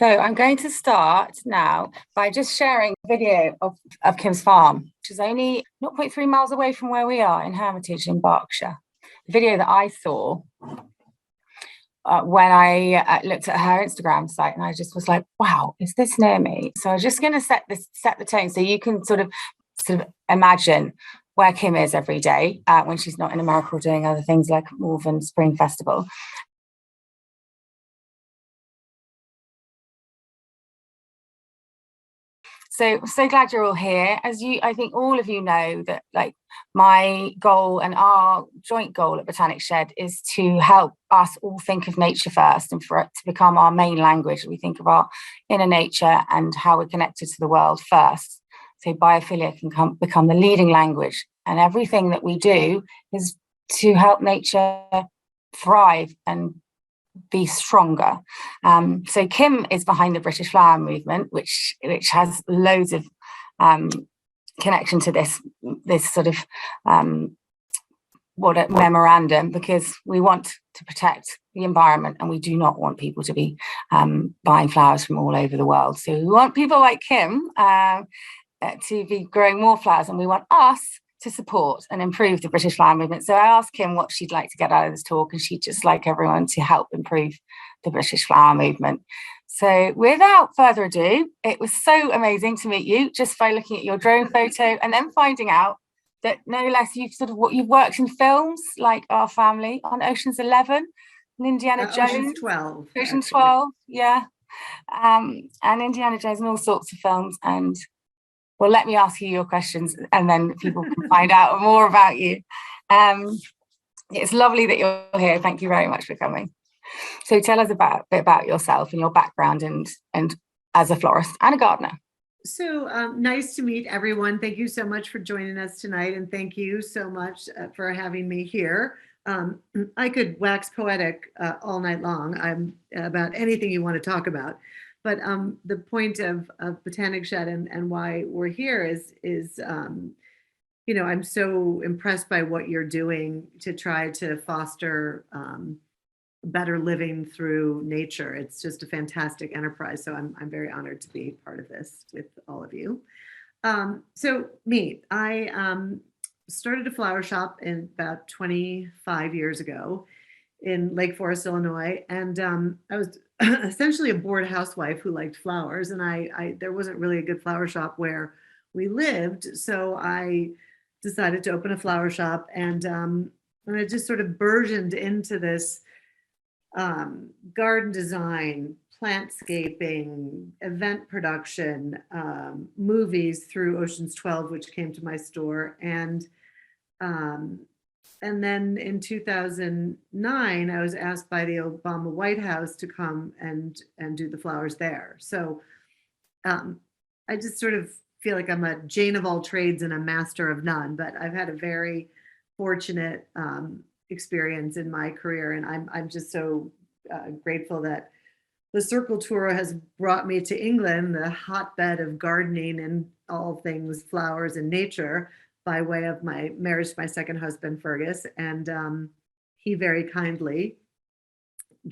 So I'm going to start now by just sharing a video of Kim's farm, which is only 0.3 miles away from where we are in Hermitage in Berkshire. The video that I saw when I looked at her Instagram site, and I just was like, wow, is this near me? So I'm just going to set the tone so you can sort of imagine where Kim is every day when she's not in America or doing other things like Malvern Spring Festival. So glad you're all here. I think all of you know that, like, my goal and our joint goal at Botanic Shed is to help us all think of nature first, and for it to become our main language. We think of our inner nature and how we're connected to the world first. So biophilia can become the leading language, and everything that we do is to help nature thrive and be stronger. So Kim is behind the British Flower Movement, which has loads of connection to this sort of memorandum, because we want to protect the environment and we do not want people to be buying flowers from all over the world. So we want people like Kim to be growing more flowers, and we want us to support and improve the British Flower Movement. So I asked Kim what she'd like to get out of this talk, and she'd just like everyone to help improve the British Flower Movement. So without further ado, it was so amazing to meet you just by looking at your drone photo and then finding out that no less you've worked in films like Our Family, on Ocean's 11 and Indiana Jones. Ocean's 12. Ocean's 12, yeah. And Indiana Jones and all sorts of films. And well, let me ask you your questions, and then people can find out more about you. It's lovely that you're here. Thank you very much for coming. So tell us a bit about yourself and your background and as a florist and a gardener. So nice to meet everyone. Thank you so much for joining us tonight, and thank you so much for having me here. I could wax poetic all night long about anything you want to talk about. But the point of Botanic Shed and why we're here is I'm so impressed by what you're doing to try to foster better living through nature. It's just a fantastic enterprise. So I'm very honored to be part of this with all of you. So I started a flower shop in about 25 years ago in Lake Forest, Illinois, and I was essentially a bored housewife who liked flowers, and there wasn't really a good flower shop where we lived, so I decided to open a flower shop, and I just sort of burgeoned into this garden design, plantscaping, event production, movies through Ocean's 12, which came to my store, and then in 2009, I was asked by the Obama White House to come and do the flowers there. So I just sort of feel like I'm a Jane of all trades and a master of none, but I've had a very fortunate experience in my career. And I'm just so grateful that the Circle Tour has brought me to England, the hotbed of gardening and all things flowers and nature, by way of my marriage to my second husband, Fergus. And he very kindly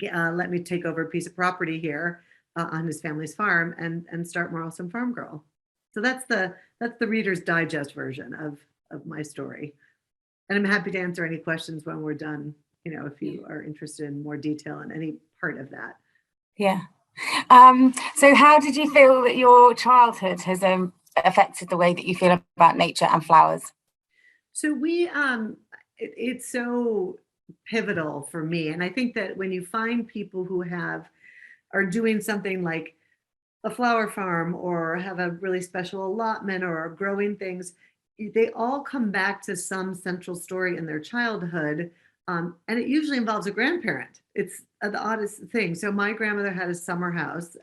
let me take over a piece of property here on his family's farm and start Marlston Farm Girl. So that's the Reader's Digest version of my story. And I'm happy to answer any questions when we're done, if you are interested in more detail in any part of that. Yeah. So how did you feel that your childhood has affected the way that you feel about nature and flowers? So it's so pivotal for me. And I think that when you find people who are doing something like a flower farm or have a really special allotment or are growing things, they all come back to some central story in their childhood. And it usually involves a grandparent. It's the oddest thing. So my grandmother had a summer house.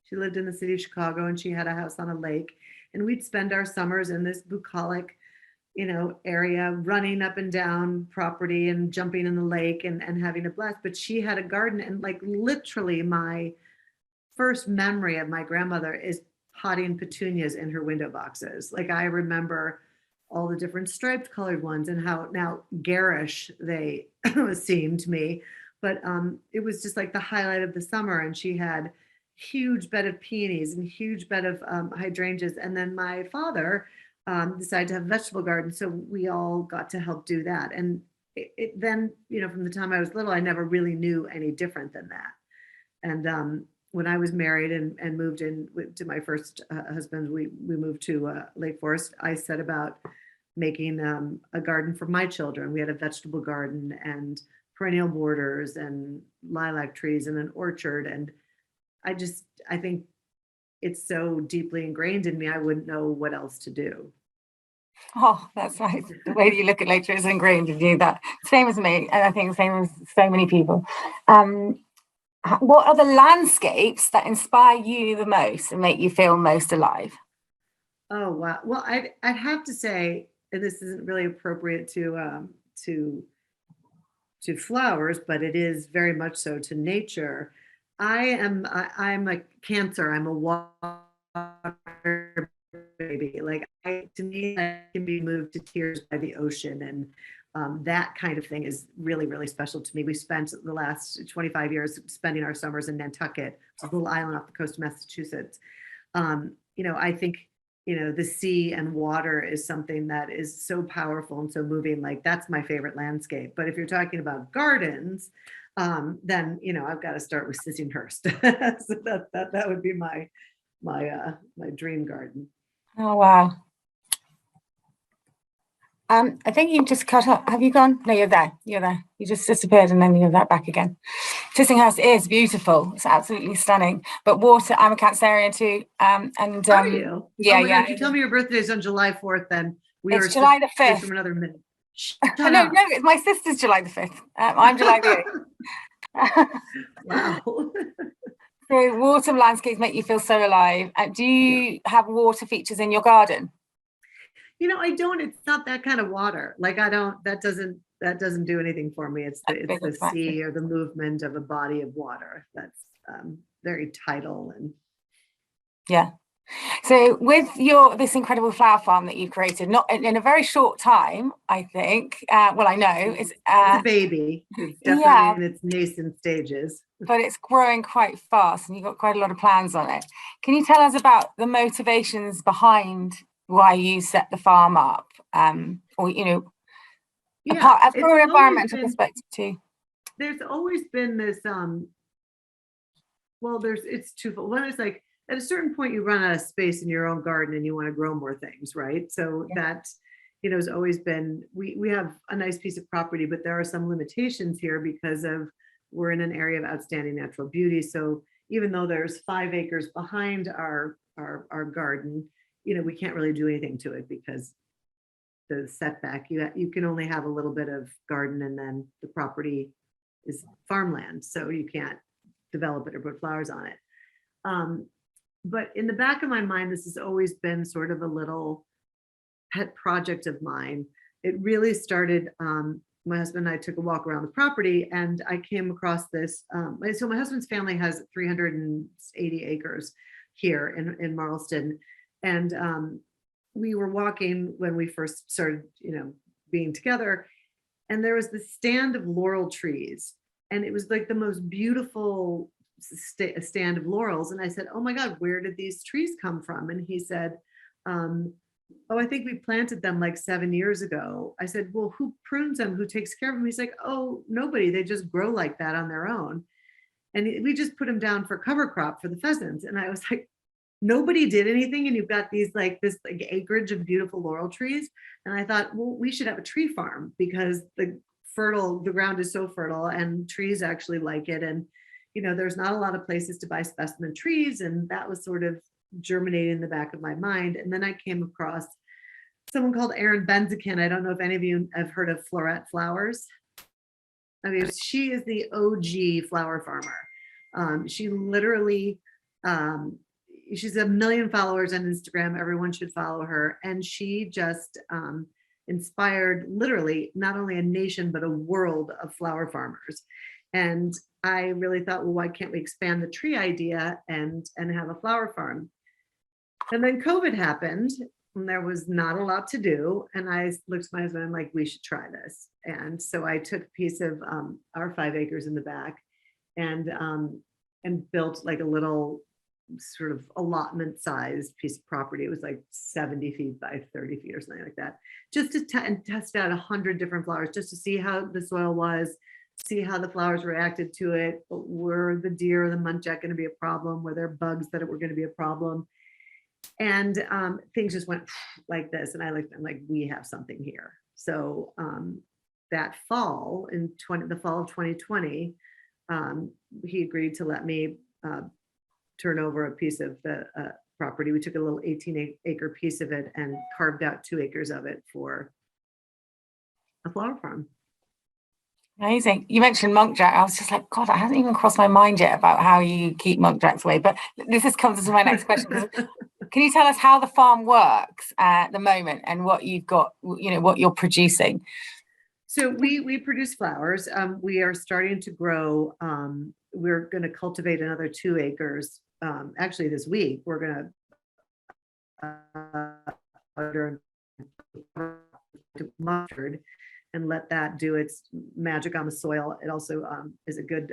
She lived in the city of Chicago, and she had a house on a lake. And we'd spend our summers in this bucolic, area, running up and down property and jumping in the lake and having a blast. But she had a garden, and like literally my first memory of my grandmother is potting petunias in her window boxes. Like I remember all the different striped colored ones and how now garish they seemed to me. But it was just like the highlight of the summer. And she had, huge bed of peonies and huge bed of hydrangeas. And then my father decided to have a vegetable garden. So we all got to help do that. And then, from the time I was little, I never really knew any different than that. And when I was married and moved in to my first husband, we moved to Lake Forest. I set about making a garden for my children. We had a vegetable garden and perennial borders and lilac trees and an orchard. And I think it's so deeply ingrained in me, I wouldn't know what else to do. Oh, that's right. The way that you look at nature is ingrained in you. That same as me, and I think same as so many people. What are the landscapes that inspire you the most and make you feel most alive? Oh wow! Well, I'd have to say, and this isn't really appropriate to flowers, but it is very much so to nature. I'm a Cancer. I'm a water baby. Like to me, I can be moved to tears by the ocean, and that kind of thing is really, really special to me. We spent the last 25 years spending our summers in Nantucket, which is a little island off the coast of Massachusetts. I think, the sea and water is something that is so powerful and so moving. Like that's my favorite landscape. But if you're talking about gardens, then I've got to start with Sissinghurst. So that would be my dream garden. Oh wow! I think you just cut up. Have you gone? No, you're there. You're there. You just disappeared, and then you're back again. Sissinghurst is beautiful. It's absolutely stunning. But water. I'm a Cancerian too. Are you? Yeah, oh my yeah. God, you tell me your birthday is on July 4th, then we It's are July the 5th. from another minute. No, it's my sister's July the 5th. I'm July the 8th. Wow. So water landscapes make you feel so alive. Do you have water features in your garden? I don't. It's not that kind of water. Like I don't. That doesn't do anything for me. It's the sea or the movement of a body of water. That's very tidal and. Yeah. So with this incredible flower farm that you've created, not in a very short time, I think. I know it's a baby. It's definitely in its nascent stages. But it's growing quite fast, and you've got quite a lot of plans on it. Can you tell us about the motivations behind why you set the farm up, from an environmental perspective too? There's always been this. It's twofold. One is like, at a certain point, you run out of space in your own garden and you want to grow more things, right? So that, has always been, we have a nice piece of property, but there are some limitations here because we're in an area of outstanding natural beauty. So even though there's 5 acres behind our garden, we can't really do anything to it because the setback, you can only have a little bit of garden, and then the property is farmland. So you can't develop it or put flowers on it. But in the back of my mind, this has always been sort of a little pet project of mine. It really started, my husband and I took a walk around the property, and I came across this. So my husband's family has 380 acres here in Marlston. And we were walking when we first started, being together. And there was this stand of laurel trees. And it was like the most beautiful stand of laurels. And I said, oh my God, where did these trees come from? And he said, oh, I think we planted them like 7 years ago. I said, well, who prunes them? Who takes care of them? He's like, oh, nobody. They just grow like that on their own. And we just put them down for cover crop for the pheasants. And I was like, nobody did anything. And you've got this acreage of beautiful laurel trees. And I thought, well, we should have a tree farm because the ground is so fertile and trees actually like it. And, there's not a lot of places to buy specimen trees. And that was sort of germinated in the back of my mind. And then I came across someone called Erin Benzikin. I don't know if any of you have heard of Floret Flowers. I mean, she is the OG flower farmer. She literally, she's 1 million followers on Instagram. Everyone should follow her. And she just inspired literally not only a nation, but a world of flower farmers. And I really thought, well, why can't we expand the tree idea and have a flower farm? And then COVID happened and there was not a lot to do. And I looked at my husband, I'm like, we should try this. And so I took a piece of our 5 acres in the back and and built like a little sort of allotment sized piece of property. It was like 70 feet by 30 feet or something like that, just to test out 100 different flowers, just to see how the soil was, see how the flowers reacted to it. Were the deer or the muntjac going to be a problem? Were there bugs that were going to be a problem? And things just went like this. And I'm like, we have something here. So that fall, the fall of 2020, he agreed to let me turn over a piece of the property. We took a little 18-acre piece of it and carved out 2 acres of it for a flower farm. Amazing. You mentioned muntjac. I was just like, God, it hasn't even crossed my mind yet about how you keep muntjacs away. But this comes to my next question. Can you tell us how the farm works at the moment and what you've got, what you're producing? So we produce flowers. We are starting to grow. We're going to cultivate another 2 acres. Actually, this week we're going to mustard and let that do its magic on the soil. It also is a good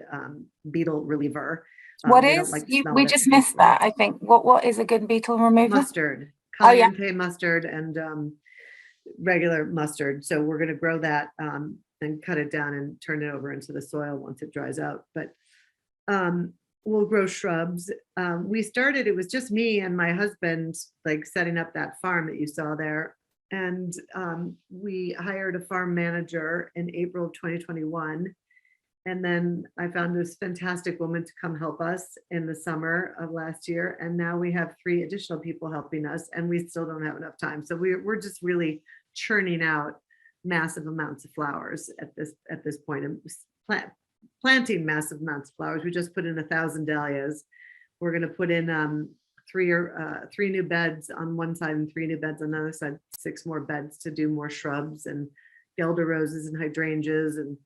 beetle reliever. What is? We just missed that. I think. What is a good beetle remover? Mustard, cayenne mustard, and regular mustard. So we're going to grow that and cut it down and turn it over into the soil once it dries out. But we'll grow shrubs. We started, it was just me and my husband, like setting up that farm that you saw there. And we hired a farm manager in April of 2021. And then I found this fantastic woman to come help us in the summer of last year. And now we have 3 additional people helping us, and we still don't have enough time. So we're just really churning out massive amounts of flowers at this point, and planting massive amounts of flowers. We just put in 1,000 dahlias. We're going to put in 3 new beds on one side and 3 new beds on the other side, 6 more beds to do more shrubs and guelder roses and hydrangeas. And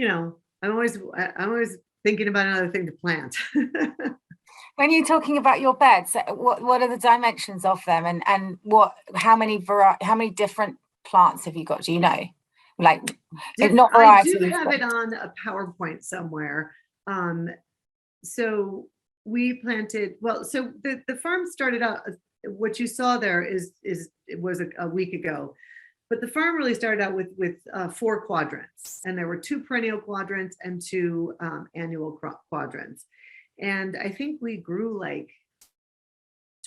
I'm always thinking about another thing to plant. When you're talking about your beds, what are the dimensions of them, and how many different plants have you got? Do you know? Like, if not varieties. I do have it on a PowerPoint somewhere. So we planted. Well, so the farm started out. What you saw there was a week ago. But the farm really started out with 4 quadrants, and there were 2 perennial quadrants and 2 annual quadrants. And I think we grew like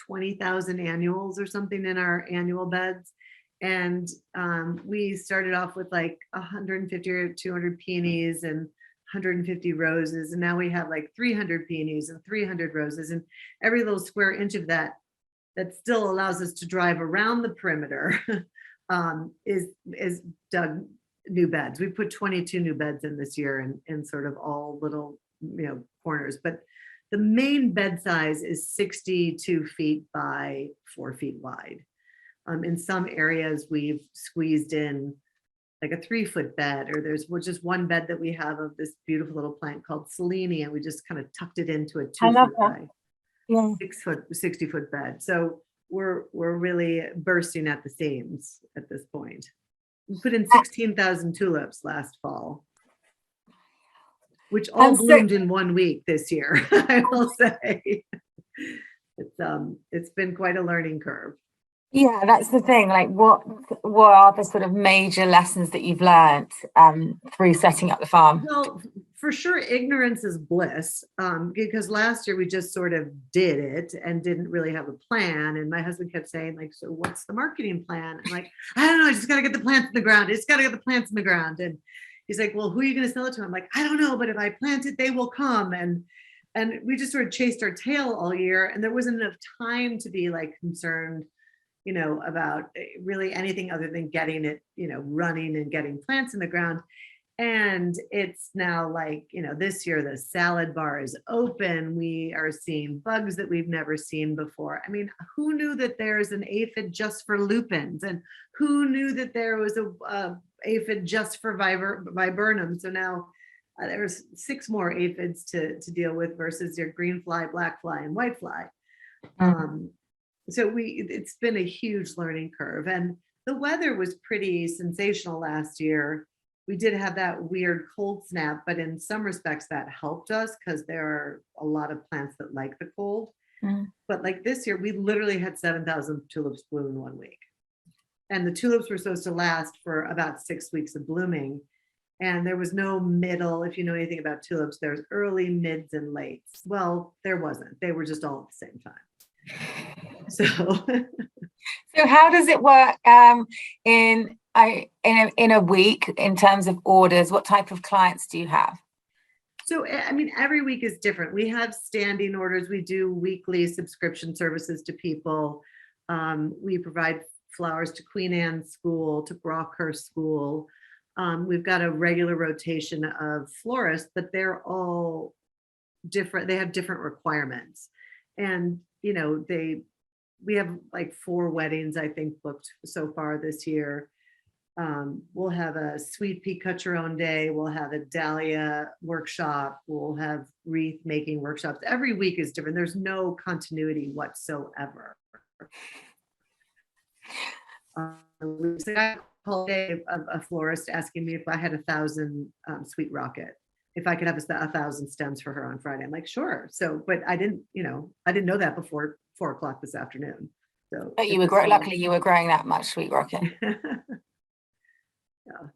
20,000 annuals or something in our annual beds. And we started off with like 150 or 200 peonies and 150 roses. And now we have like 300 peonies and 300 roses. And every little square inch of that still allows us to drive around the perimeter. Is dug new beds. We put 22 new beds in this year in sort of all little corners, but the main bed size is 62 feet by 4 feet wide. In some areas we've squeezed in like a 3-foot bed, or there's just one bed that we have of this beautiful little plant called Selene, and we just kind of tucked it into a 2-foot by 60-foot bed. So we're really bursting at the seams at this point. We put in 16,000 tulips last fall, which all bloomed in 1 week this year. I will say, it's been quite a learning curve. Yeah, that's the thing. Like, what are the sort of major lessons that you've learned through setting up the farm? Well, for sure, ignorance is bliss, because last year we just sort of did it and didn't really have a plan. And my husband kept saying, like, so what's the marketing plan? I'm like, I don't know. I just got to get the plants in the ground. I just got to get the plants in the ground. And he's like, well, who are you going to sell it to? I'm like, I don't know, but if I plant it, they will come. And we just sort of chased our tail all year, and there wasn't enough time to be like concerned, about really anything other than getting it, running and getting plants in the ground. And it's now like, this year the salad bar is open. We are seeing bugs that we've never seen before. I mean, who knew that there's an aphid just for lupins? And who knew that there was a aphid just for viburnum? So now there's 6 more aphids to deal with versus your green fly, black fly, and white fly. So it's been a huge learning curve, and the weather was pretty sensational last year. we did have that weird cold snap, but in some respects that helped us because there are a lot of plants that like the cold. But like this year, we literally had 7,000 tulips bloom in 1 week. And the tulips were supposed to last for about 6 weeks of blooming. And there was no middle. If you know anything about tulips, there's early, mids, and lates. Well, there wasn't. They were just all at the same time. So, so how does it work in a week in terms of orders? What type of clients do you have? So, I mean, every week is different. We have standing orders. We do weekly subscription services to people. We provide flowers to Queen Anne School, to Brockhurst School. We've got a regular rotation of florists, but they're all different. They have different requirements. And, you know, we have like 4 weddings, I think, booked so far this year. We'll have a sweet pea cut your own day. We'll have a dahlia workshop. We'll have wreath making workshops. Every week is different. There's no continuity whatsoever. I called a florist asking me if I had 1,000 sweet rocket, if I could have 1,000 stems for her on Friday. I'm like, sure. So, but I didn't know that before 4 o'clock this afternoon. So, but you were luckily you were growing that much sweet rocket. Yeah.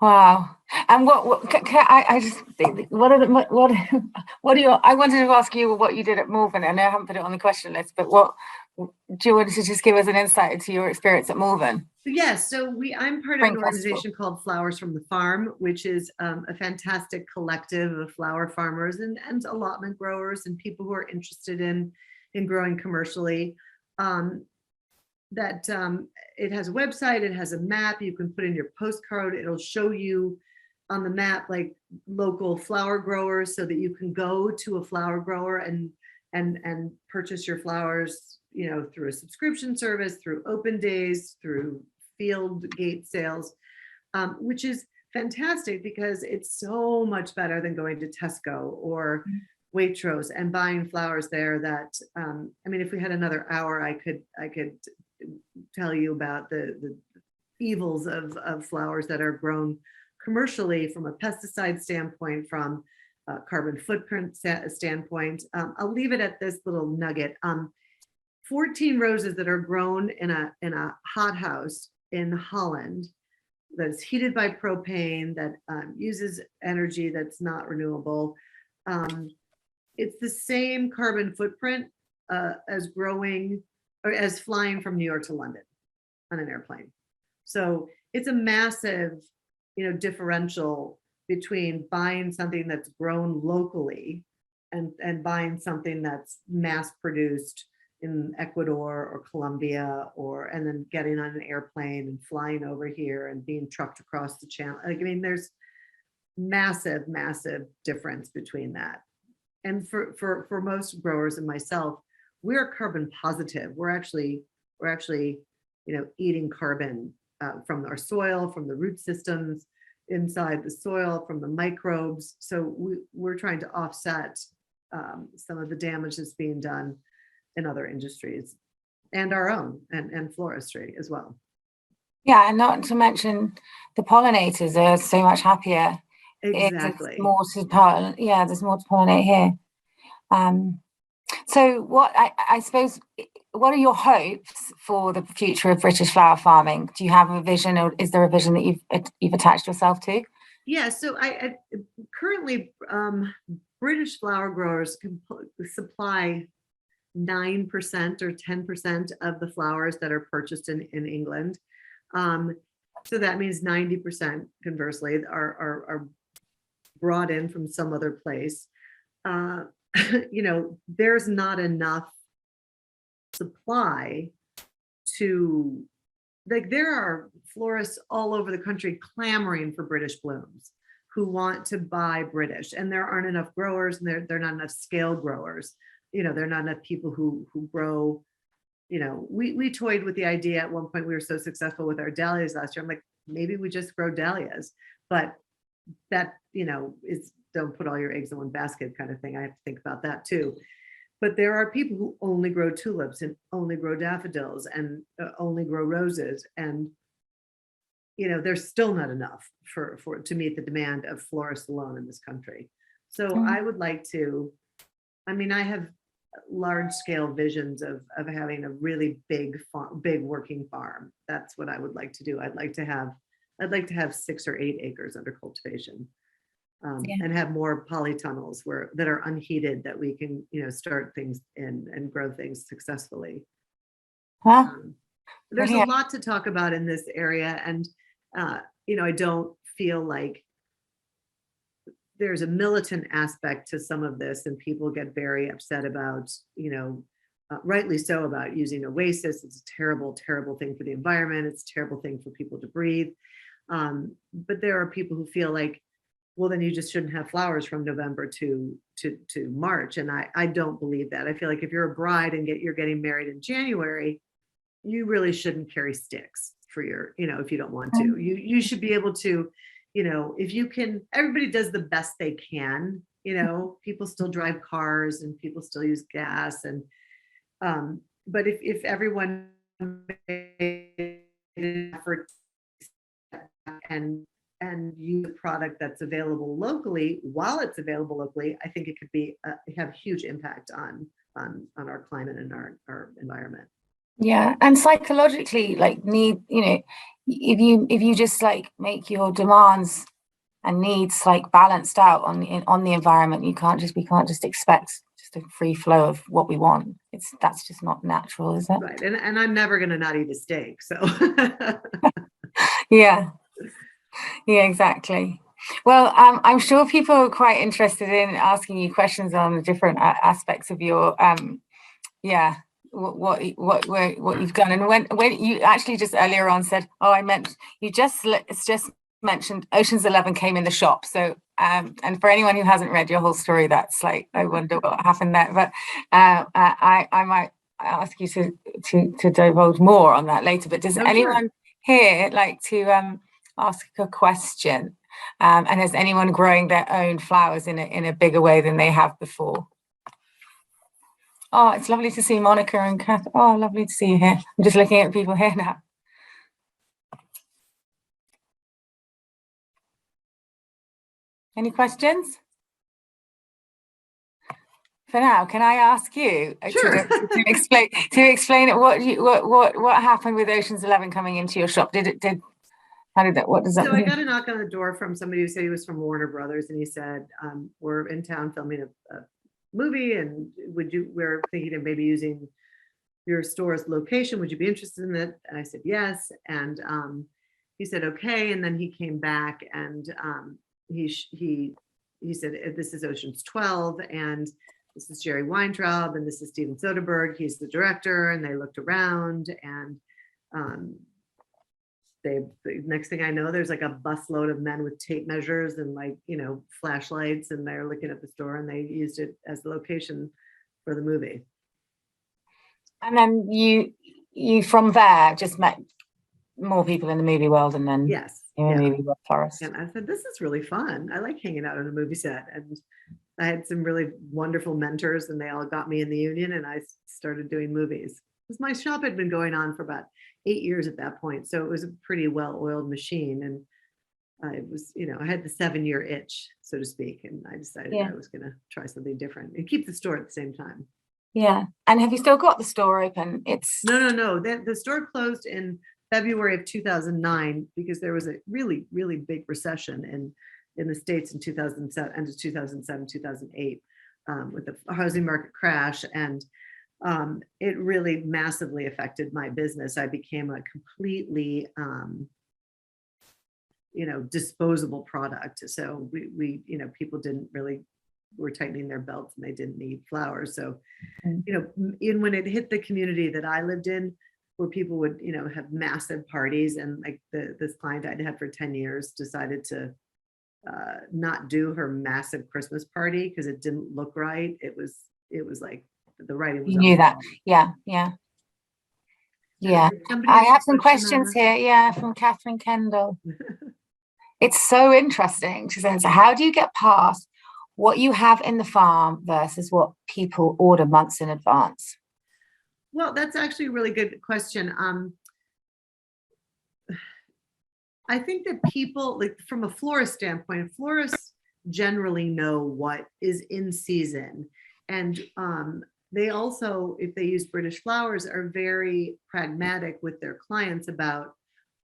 Wow. And I just think, what are your, I wanted to ask you what you did at Malvern. I know I haven't put it on the question list, but what do you want to just give us an insight into your experience at Malvern? Yes, so I'm part of an organization called Flowers from the Farm, which is a fantastic collective of flower farmers and allotment growers and people who are interested in growing commercially. It has a website, it has a map, you can put in your postcard, it'll show you on the map like local flower growers so that you can go to a flower grower and purchase your flowers, you know, through a subscription service, through open days, through field gate sales, which is fantastic because it's so much better than going to Tesco or Waitrose and buying flowers there that, I mean, if we had another hour, I could tell you about the evils of flowers that are grown commercially from a pesticide standpoint, from a carbon footprint standpoint. I'll leave it at this little nugget. 14 roses that are grown in a hothouse in Holland that's heated by propane, that uses energy that's not renewable. It's the same carbon footprint as growing or as flying from New York to London on an airplane. So it's a massive, you know, differential between buying something that's grown locally and buying something that's mass produced in Ecuador or Colombia, and then getting on an airplane and flying over here and being trucked across the channel. Like, I mean, there's massive difference between that. And for most growers and myself, we're carbon positive. We're actually, you know, eating carbon from our soil, from the root systems inside the soil, from the microbes. So we're trying to offset some of the damage that's being done in other industries and our own and floristry as well. Yeah, and not to mention the pollinators are so much happier. Exactly. There's more to pollinate here. So what I suppose, what are your hopes for the future of British flower farming? Do you have a vision, or is there a vision that you've attached yourself to? Yeah, so I currently British flower growers can supply 9% or 10% of the flowers that are purchased in England. So that means 90%, conversely, are brought in from some other place. You know, there's not enough supply to, like, there are florists all over the country clamoring for British blooms who want to buy British, and there aren't enough growers, and there are not enough scale growers. You know, there are not enough people who grow. You know, we toyed with the idea at one point. We were so successful with our dahlias last year. I'm like, maybe we just grow dahlias, but that, you know, is don't put all your eggs in one basket kind of thing. I have to think about that too. But there are people who only grow tulips and only grow daffodils and only grow roses. And there's still not enough for to meet the demand of florists alone in this country. So I would like to, I have large scale visions of having a really big working farm. That's what I would like to do. I'd like to have 6 or 8 acres under cultivation, and have more polytunnels that are unheated, that we can, start things and grow things successfully. There's a lot to talk about in this area, and I don't feel like there's a militant aspect to some of this, and people get very upset about, rightly so, about using oasis. It's a terrible, terrible thing for the environment. It's a terrible thing for people to breathe. But there are people who feel like, well, then you just shouldn't have flowers from November to March. And I don't believe that. I feel like if you're a bride and you're getting married in January, you really shouldn't carry sticks for your, if you don't want to. You should be able to, if you can. Everybody does the best they can. People still drive cars and people still use gas, and but if everyone made an effort and use a product that's available locally, while it's available locally, I think it could be have huge impact on our climate and our environment. Yeah, and psychologically, like, if you just like make your demands and needs like balanced out on the environment, we can't just expect just a free flow of what we want. That's just not natural, is it? Right, and I'm never going to not eat a steak, so. Yeah, exactly. Well, I'm sure people are quite interested in asking you questions on the different aspects of your what you've done. And when you actually just earlier on said, I meant you just mentioned Ocean's 11 came in the shop. So and for anyone who hasn't read your whole story, that's like, I wonder what happened there. But I might ask you to divulge more on that later. But does anyone here like to ask a question? And is anyone growing their own flowers in a bigger way than they have before? Oh, it's lovely to see Monica and Kath. Oh, lovely to see you here. I'm just looking at people here now. Any questions? For now, can I ask you to explain what happened with Ocean's 11 coming into your shop? What does that mean? So I got a knock on the door from somebody who said he was from Warner Brothers, and he said, we're in town filming a movie, and we're thinking of maybe using your store's location. Would you be interested in it? And I said yes. And he said okay. And then he came back, and he said, this is Ocean's 12, and this is Jerry Weintraub, and this is Steven Soderbergh. He's the director. And they looked around, and the next thing I know, there's like a busload of men with tape measures and flashlights, and they're looking at the store, and they used it as the location for the movie. And then you from there just met more people in the movie world, and then movie world florist. And I said, this is really fun. I like hanging out on a movie set, and I had some really wonderful mentors, and they all got me in the union, and I started doing movies. Because my shop had been going on for about 8 years at that point, so it was a pretty well-oiled machine, and I was, I had the 7-year itch, so to speak, and I decided I was going to try something different and keep the store at the same time. Yeah, and have you still got the store open? No. The store closed in February of 2009 because there was a really, really big recession in the States in 2007, end of 2007, 2008, with the housing market crash, and it really massively affected my business. I became a completely, disposable product. So we people didn't really were tightening their belts, and they didn't need flowers. So, when it hit the community that I lived in, where people would, have massive parties, and like this client I'd had for 10 years decided to not do her massive Christmas party because it didn't look right. It was like the writing was. You knew that. Yeah. I have some questions here. From Catherine Kendall. It's so interesting. She says, how do you get past what you have in the farm versus what people order months in advance? Well, that's actually a really good question. I think that people, like from a florist standpoint, florists generally know what is in season. And they also, if they use British flowers, are very pragmatic with their clients about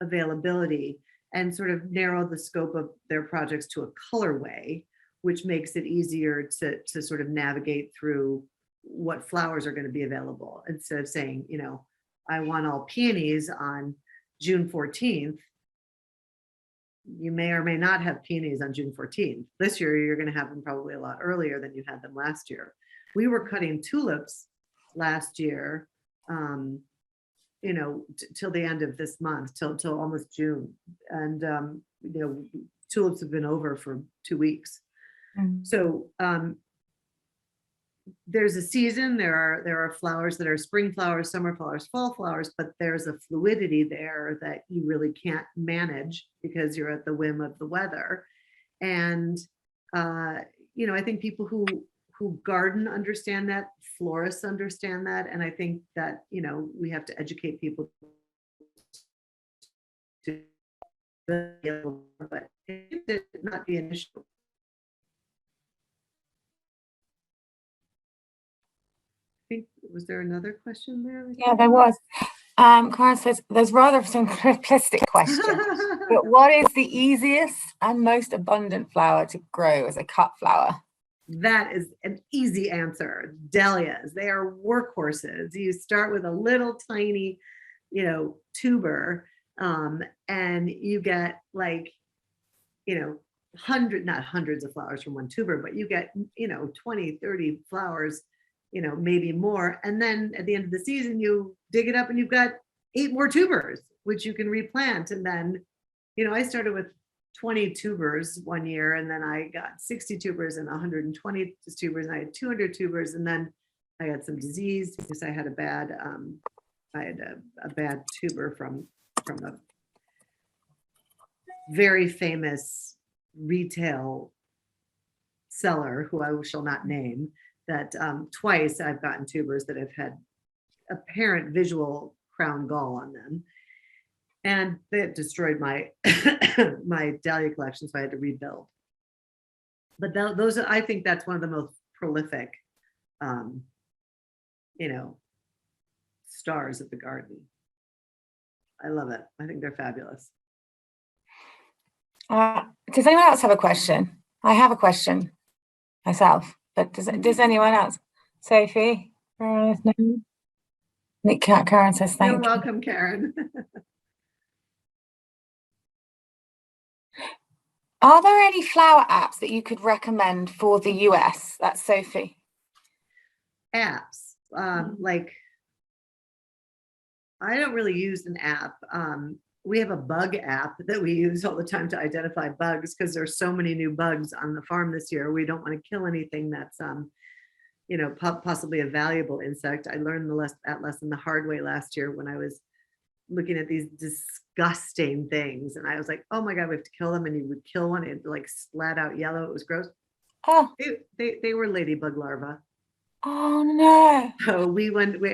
availability and sort of narrow the scope of their projects to a colorway, which makes it easier to sort of navigate through what flowers are going to be available. Instead of saying, you know, I want all peonies on June 14th, you may or may not have peonies on June 14th. This year, you're going to have them probably a lot earlier than you had them last year. We were cutting tulips last year, you know, till the end of this month, till almost June. And, you know, tulips have been over for 2 weeks. So there's a season, there are flowers that are spring flowers, summer flowers, fall flowers, but there's a fluidity there that you really can't manage because you're at the whim of the weather. And you know, I think people who garden understand that, florists understand that, and I think that, you know, we have to educate people to but it not be an issue. Was there another question there? Yeah, there was. Karen says there's rather some simplistic question, but what is the easiest and most abundant flower to grow as a cut flower? That is an easy answer. Dahlias. They are workhorses. You start with a little tiny, you know, tuber, and you get like, you know, not hundreds of flowers from one tuber, but you get, you know, 20, 30 flowers, you know, maybe more. And then at the end of the season, you dig it up and you've got 8 more tubers, which you can replant. And then, you know, I started with 20 tubers one year, and then I got 60 tubers and 120 tubers, and I had 200 tubers. And then I had some disease because I had a bad, a bad tuber from a very famous retail seller who I shall not name, that twice I've gotten tubers that have had apparent visual crown gall on them. And that destroyed my my dahlia collection, so I had to rebuild. But those are, I think that's one of the most prolific, you know, stars of the garden. I love it. I think they're fabulous. Does anyone else have a question? I have a question myself, but does anyone else? Sophie? No. Nick, Karen says thank you. You're welcome, Karen. Are there any flower apps that you could recommend for the US? That's Sophie. Apps, like, I don't really use an app. We have a bug app that we use all the time to identify bugs because there's so many new bugs on the farm this year. We don't want to kill anything that's, you know, possibly a valuable insect. I learned that lesson the hard way last year when I was looking at these disgusting things, and I was like, oh my God, we have to kill them. And you would kill one, it like splat out yellow. It was gross. Oh, they were ladybug larvae. Oh no. So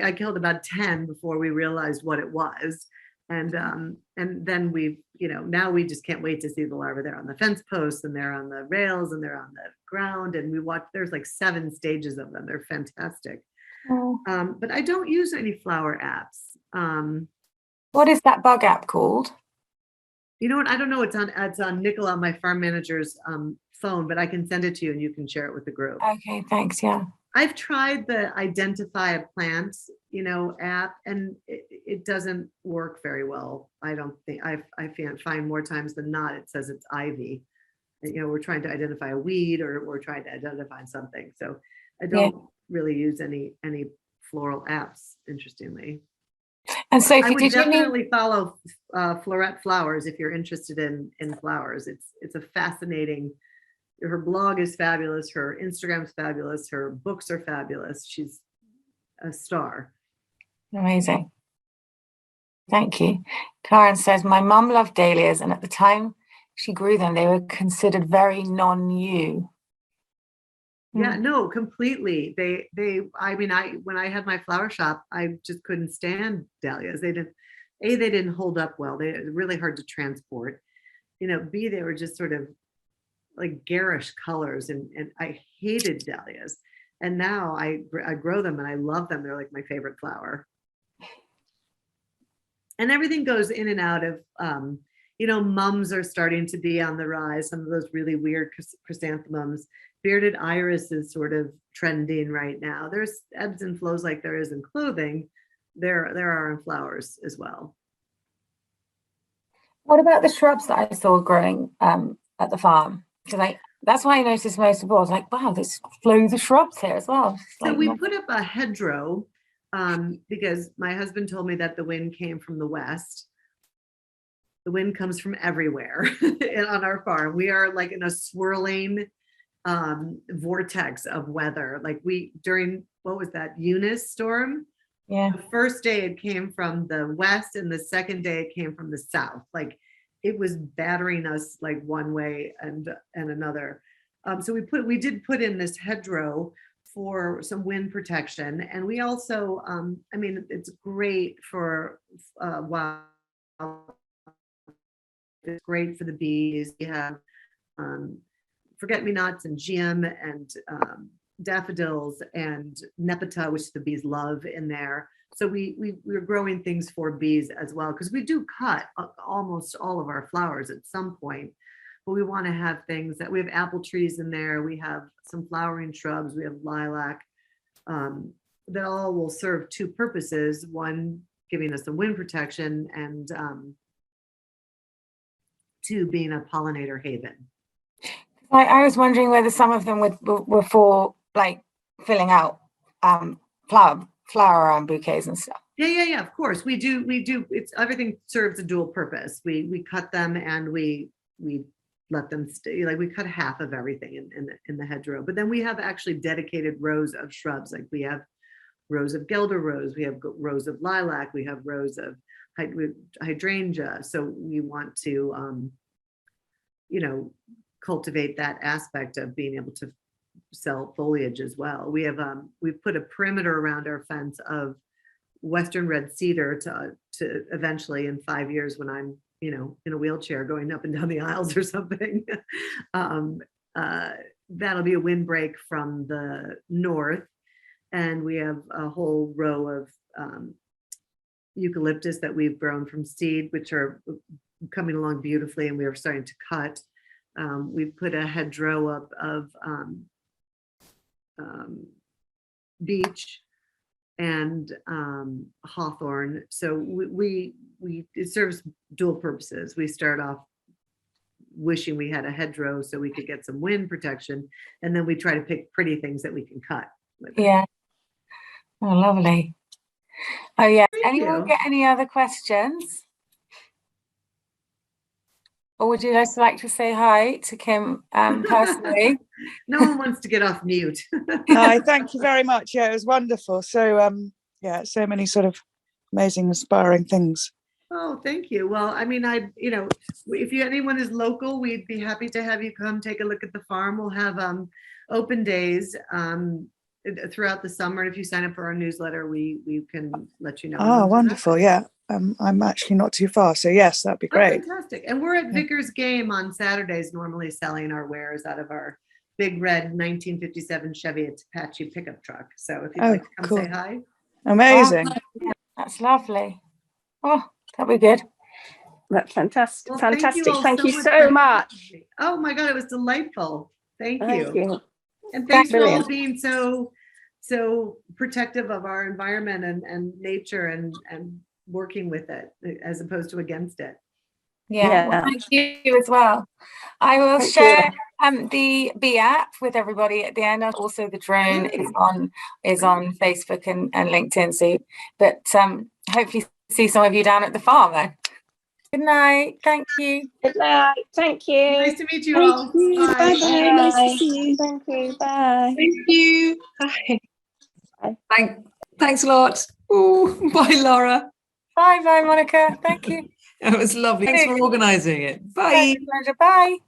I killed about 10 before we realized what it was. And then we, you know, now we just can't wait to see the larvae. They're on the fence posts and they're on the rails and they're on the ground. And we watch, there's like 7 stages of them. They're fantastic. Oh. But I don't use any flower apps. What is that bug app called? You know what? I don't know. It's on Nicola, my farm manager's phone, but I can send it to you and you can share it with the group. Okay, thanks. Yeah. I've tried the identify a plant, you know, app, and it doesn't work very well. I don't think I find more times than not it says it's ivy. You know, we're trying to identify a weed or we're trying to identify something. So I don't really use any floral apps, interestingly. And Sophie, I would definitely follow Florette Flowers if you're interested in flowers. It's a fascinating. Her blog is fabulous. Her Instagram is fabulous. Her books are fabulous. She's a star. Amazing. Thank you. Karen says, my mum loved dahlias, and at the time she grew them, they were considered very non-you. Yeah, no, completely. I mean, when I had my flower shop, I just couldn't stand dahlias. They didn't hold up well. They're really hard to transport. B, they were just sort of like garish colors, and I hated dahlias. And now I grow them and I love them. They're like my favorite flower. And everything goes in and out of, mums are starting to be on the rise. Some of those really weird chrysanthemums. Bearded iris is sort of trending right now. There's ebbs and flows like there is in clothing. There are in flowers as well. What about the shrubs that I saw growing at the farm? Because that's why I noticed most of all. I was like, wow, there's loads of shrubs here as well. So we put up a hedgerow because my husband told me that the wind came from the west. The wind comes from everywhere on our farm. We are like in a swirling vortex of weather. Like during, what was that, Eunice storm? Yeah. The first day it came from the west, and the second day it came from the south. Like it was battering us like one way and another. So we did put in this hedgerow for some wind protection, and we also, it's great for wild. It's great for the bees. We have forget-me-nots and geum and daffodils and nepeta, which the bees love, in there. So we're growing things for bees as well, because we do cut almost all of our flowers at some point, but we want to have things that we have apple trees in there. We have some flowering shrubs. We have lilac that all will serve two purposes. One, giving us some wind protection, and two, being a pollinator haven. I was wondering whether some of them were for like filling out flower bouquets and stuff. Yeah. Of course, we do. It's everything serves a dual purpose. We cut them and we let them stay. Like we cut half of everything in the hedgerow, but then we have actually dedicated rows of shrubs. Like we have rows of guelder rose, we have rows of lilac, we have rows of hydrangea. So we want to, cultivate that aspect of being able to sell foliage as well. We have we've put a perimeter around our fence of Western red cedar to eventually, in 5 years, when I'm in a wheelchair going up and down the aisles or something, that'll be a windbreak from the north. And we have a whole row of eucalyptus that we've grown from seed, which are coming along beautifully, and we are starting to cut. We've put a hedgerow up of beech and hawthorn. So it serves dual purposes. We start off wishing we had a hedgerow so we could get some wind protection, and then we try to pick pretty things that we can cut. Yeah. Oh, lovely. Oh, yeah. Anyone get any other questions? Or would you guys like to say hi to Kim personally? No one wants to get off mute. Hi, thank you very much. Yeah, it was wonderful. So, so many sort of amazing, inspiring things. Oh, thank you. Well, if anyone is local, we'd be happy to have you come take a look at the farm. We'll have open days throughout the summer. And if you sign up for our newsletter, we can let you know. Oh, wonderful. Yeah. I'm actually not too far. So yes, that'd be great. Oh, fantastic. And we're at Vickers Game on Saturdays, normally selling our wares out of our big red 1957 Chevy Apache pickup truck. So if you'd like to come say hi. Amazing. Oh, that's lovely. Oh, that'd be good. That's fantastic. Well, fantastic. Thank you so much. Oh my God, it was delightful. Thank you. And That's thanks for all brilliant. being so protective of our environment and nature and working with it as opposed to against it. Yeah. Well, thank you as well. I will share the bee app with everybody at the end. Also, the drone is on Facebook and LinkedIn. So, but hopefully see some of you down at the farm then. Good night. Thank you. Good night. Thank you. Nice to meet you all. Bye. Bye. Nice to see you. Thank you. Bye. Thank you. Bye. Thanks a lot. Ooh, bye, Lara. Bye, Monica. Thank you. It was lovely. Thanks for organising it. Bye. Bye.